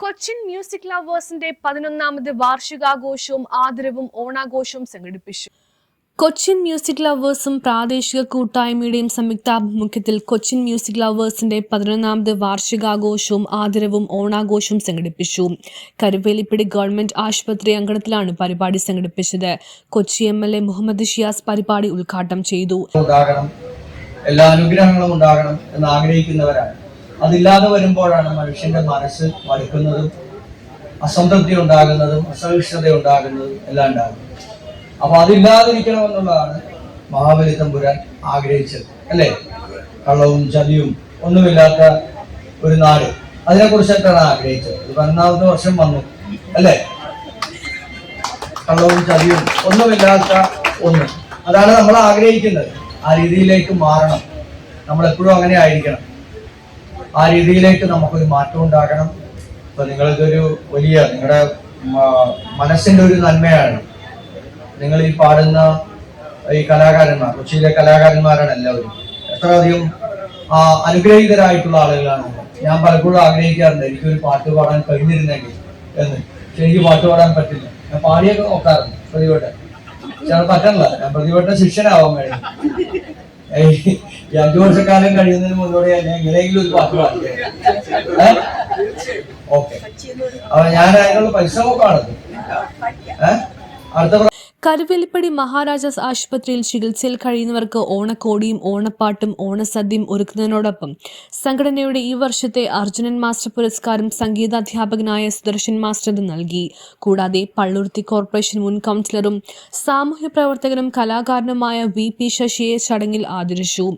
Cochin music ലവേഴ്സിന്റെ 11ാമത് വാർഷികാഘോഷവും ആദരവും ഓണാഘോഷവും സംഘടിപ്പിച്ചു. Cochin music ലവേഴ്സും പ്രാദേശിക കൂട്ടായ്മയുടെയും സംയുക്താഭിമുഖ്യത്തിൽ കൊച്ചിൻ മ്യൂസിക് ലവേഴ്സിന്റെ 11ാമത് വാർഷികാഘോഷവും ആദരവും ഓണാഘോഷവും സംഘടിപ്പിച്ചു. കരുവേലിപ്പടി ഗവൺമെന്റ് ആശുപത്രി അങ്കണത്തിലാണ് പരിപാടി സംഘടിപ്പിച്ചത്. കൊച്ചി MLA മുഹമ്മദ് ഷിയാസ് പരിപാടി ഉദ്ഘാടനം ചെയ്തു. എല്ലാ അനുഗ്രഹങ്ങളും ഉണ്ടാകണം എന്ന് ആഗ്രഹിക്കുന്നവരാണ്. അതില്ലാതെ വരുമ്പോഴാണ് മനുഷ്യന്റെ മനസ്സ് മടുക്കുന്നതും അസംതൃപ്തി ഉണ്ടാകുന്നതും അസഹിഷ്ണുത ഉണ്ടാകുന്നതും എല്ലാം ഉണ്ടാകുന്നത്. അപ്പൊ അതില്ലാതിരിക്കണമെന്നുള്ളതാണ് മഹാബലി തമ്പുരാൻ ആഗ്രഹിച്ചത്, അല്ലേ? കള്ളവും ചതിയും ഒന്നുമില്ലാത്ത ഒരു നാട്, അതിനെ കുറിച്ചൊക്കെയാണ് ആഗ്രഹിച്ചത്. 11ാമത്തെ വർഷം വന്നു, അല്ലേ? കള്ളവും ചതിയും ഒന്നുമില്ലാത്ത ഒന്ന്, അതാണ് നമ്മൾ ആഗ്രഹിക്കുന്നത്. ആ രീതിയിലേക്ക് മാറണം. നമ്മളെപ്പോഴും അങ്ങനെ ആയിരിക്കണം. ആ രീതിയിലേക്ക് നമുക്കൊരു മാറ്റം ഉണ്ടാകണം. ഇപ്പൊ നിങ്ങളിതൊരു വലിയ നിങ്ങളുടെ മനസ്സിന്റെ ഒരു നന്മയാണ്. നിങ്ങൾ ഈ പാടുന്ന ഈ കലാകാരന്മാർ, കൊച്ചിയിലെ കലാകാരന്മാരാണ് എല്ലാവരും. എത്രയധികം അനുഗ്രഹീതരായിട്ടുള്ള ആളുകളാണ്. ഞാൻ പലപ്പോഴും ആഗ്രഹിക്കാറുണ്ട് എനിക്കൊരു പാട്ട് പാടാൻ കഴിഞ്ഞിരുന്നെങ്കിൽ എന്ന്. പക്ഷെ എനിക്ക് പാട്ട് പാടാൻ പറ്റില്ല. ഞാൻ പാടിയൊക്കെ നോക്കാറുണ്ട് പ്രതിവട്ടം. പക്ഷെ പറ്റണില്ല. ഞാൻ പ്രതിവട്ട ശിഷ്യനാവാൻ കഴിയും. ഈ 5 വർഷക്കാലം കഴിയുന്നതിന് മുന്നോടി എങ്ങനെയെങ്കിലും ഒരു പാട്ട് പാടിക്കുക. ഓക്കെ, അപ്പൊ ഞാൻ അതിനുള്ള പരിശ്രമമൊക്കെ നടത്തും. അടുത്ത കരുവേലിപ്പടി മഹാരാജാസ് ആശുപത്രിയിൽ ചികിത്സയിൽ കഴിയുന്നവർക്ക് ഓണക്കോടിയും ഓണപ്പാട്ടും ഓണസദ്യയും ഒരുക്കുന്നതിനോടൊപ്പം സംഘടനയുടെ ഈ വർഷത്തെ അർജുനൻ മാസ്റ്റർ പുരസ്കാരം സംഗീതാധ്യാപകനായ സുദർശൻ മാസ്റ്ററിന് നൽകി. കൂടാതെ പള്ളുരുത്തി കോർപ്പറേഷൻ മുൻ കൗൺസിലറും സാമൂഹ്യ പ്രവർത്തകനും കലാകാരനുമായ VP ശശിയെ ചടങ്ങിൽ ആദരിച്ചു.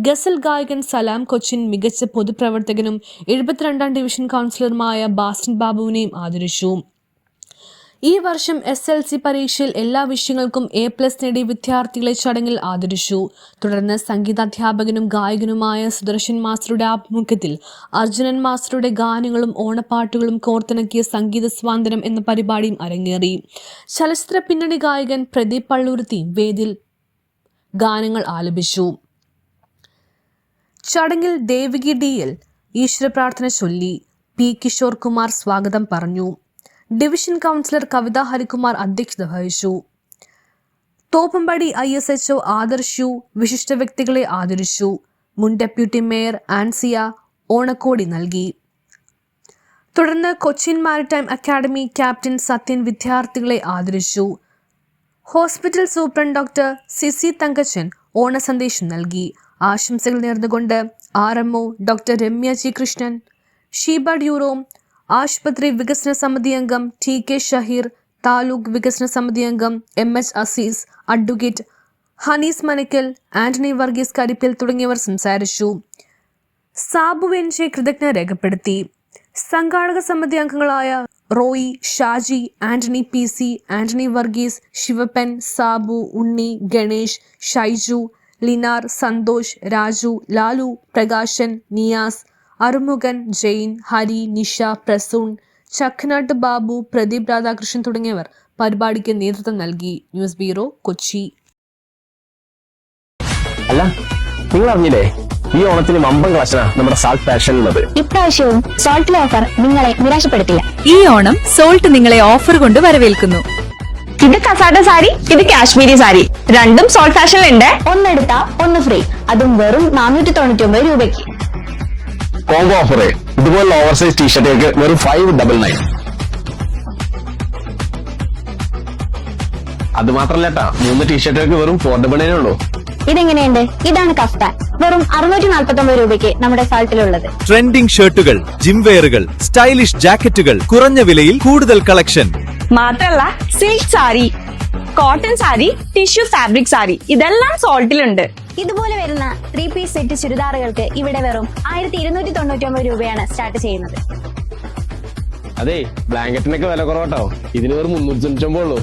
ഗസൽ ഗായകൻ സലാം കൊച്ചിൻ മികച്ച പൊതുപ്രവർത്തകനും 72ാം ഡിവിഷൻ കൗൺസിലറുമായ ബാസ്റ്റൻ ബാബുവിനെയും ആദരിച്ചു. ഈ വർഷം SLC പരീക്ഷയിൽ എല്ലാ വിഷയങ്ങൾക്കും A+ നേടിയ വിദ്യാർത്ഥികളെ ചടങ്ങിൽ ആദരിച്ചു. തുടർന്ന് സംഗീതാധ്യാപകനും ഗായകനുമായ സുദർശൻ മാസ്റ്ററുടെ ആഭിമുഖ്യത്തിൽ അർജുനൻ മാസ്റ്ററുടെ ഗാനങ്ങളും ഓണപ്പാട്ടുകളും കോർത്തിണക്കിയ സംഗീത സ്വാതന്ത്ര്യം എന്ന പരിപാടിയും അരങ്ങേറി. ചലച്ചിത്ര പിന്നണി ഗായകൻ പ്രദീപ് പള്ളൂരുത്തി വേദിയിൽ ഗാനങ്ങൾ ആലപിച്ചു. ചടങ്ങിൽ ദേവികി DL ഈശ്വര പ്രാർത്ഥന ചൊല്ലി. P. കിഷോർ കുമാർ സ്വാഗതം പറഞ്ഞു. ഡിവിഷൻ കൗൺസിലർ കവിത ഹരികുമാർ അധ്യക്ഷത വഹിച്ചു. തോപ്പുംപടി ISHO ആദർശു വിശിഷ്ട വ്യക്തികളെ ആദരിച്ചു. മുൻ ഡെപ്യൂട്ടി മേയർ ആൻസിയ ഓണക്കോടി നൽകി. തുടർന്ന് Cochin maritime academy captain Sathyan വിദ്യാർത്ഥികളെ ആദരിച്ചു. Hospital superintendent doctor C C Thankachan ഓണസന്ദേശം നൽകി. ആശംസകൾ നേർന്നുകൊണ്ട് RMO doctor Ramya G. Krishnan, Sheeba ഡ്യൂറോം, ആശുപത്രി വികസന സമിതി അംഗം TK ഷഹീർ, താലൂക്ക് വികസന സമിതി അംഗം MH അസീസ്, അഡ്വക്കേറ്റ് ഹനീസ് മനക്കൽ, ആന്റണി വർഗീസ് കരിപ്പിൽ തുടങ്ങിയവർ സംസാരിച്ചു. സാബു NJ കൃതജ്ഞത രേഖപ്പെടുത്തി. സംഘാടക സമിതി അംഗങ്ങളായ റോയി, ഷാജി, ആന്റണി PC, ആന്റണി വർഗീസ്, ശിവപ്പൻ, സാബു, ഉണ്ണി, ഗണേഷ്, ഷൈജു, ലിനാർ, സന്തോഷ്, രാജു, ലാലു, പ്രകാശൻ, നിയാസ്, അറുമുഖൻ, ജെയിൻ, ഹരി, നിഷ, പ്രസൂൺ, ചക്കനാട്ട് ബാബു, പ്രദീപ് രാധാകൃഷ്ണൻ തുടങ്ങിയവർ പരിപാടിക്ക് നേതൃത്വം നൽകി. News bureau, Kochi. അല്ല, നിങ്ങൾ അറിഞ്ഞില്ലേ ഈ ഓണത്തിന് വമ്പൻ കളക്ഷനാ നമ്മുടെ സാൾട്ട് ഫാഷനിലുള്ളത്. ഇപ്രാവശ്യവും സോൾട്ടിലെ ഓഫർ നിങ്ങളെ നിരാശപ്പെടുത്തില്ല. ഈ ഓണം സോൾട്ട് നിങ്ങളെ ഓഫർ കൊണ്ട് വരവേൽക്കുന്നു. ഇത് കസാട്ട സാരി, ഇത് കാശ്മീരി സാരി, രണ്ടും സോൾട്ട് ഫാഷനിലുണ്ട്. ഒന്നെടുത്താ ഒന്ന് ഫ്രീ, അതും വെറും 499 രൂപയ്ക്ക്. കോംബോ ഓഫർ ഇതുപോലുള്ള ഓവർസൈസ് ടീഷർട്ടുകൾക്ക് വെറും 599. അത് മാത്രല്ല, 3 ടീഷർട്ടുകൾക്ക് വെറും 499 ഉള്ളൂ. ഇതെങ്ങനെയുണ്ട്? ഇതാണ് കഫ്താൻ, വെറും 649 രൂപയ്ക്ക് നമ്മുടെ സാൾട്ടിലുള്ളത്. ട്രെൻഡിംഗ് ഷർട്ടുകൾ, ജിം വെയറുകൾ, സ്റ്റൈലിഷ് ജാക്കറ്റുകൾ, കുറഞ്ഞ വിലയിൽ കൂടുതൽ കളക്ഷൻ. മാത്രല്ല silk sari, cotton sari, tissue fabric sari, ഇതെല്ലാം സോൾട്ടിലുണ്ട്. ഇതുപോലെ വരുന്ന 3 പീസ് സെറ്റ് ചുരിദാറുകൾക്ക് ഇവിടെ വെറും 1299 രൂപയാണ് സ്റ്റാർട്ട് ചെയ്യുന്നത്. അതെ, ബ്ലാങ്കറ്റിനൊക്കെ വില കുറവട്ടോ. ഇതിന് വെറും 399 ഉള്ളൂ.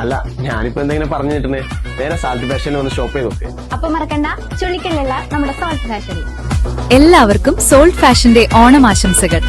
അല്ല, ഞാനിപ്പോ എന്തെങ്കിലും പറഞ്ഞു കിട്ടുന്നേ, നേരെ സാൾട്ട് ഫാഷനിൽ വന്ന് ഷോപ്പ് ചെയ്ത് നോക്ക്. അപ്പൊ മറക്കണ്ട, ചുളിക്കലുള്ള നമ്മുടെ സോൾട്ട് ഫാഷനിൽ. എല്ലാവർക്കും സോൾട്ട് ഫാഷന്റെ ഓണം ആശംസകൾ.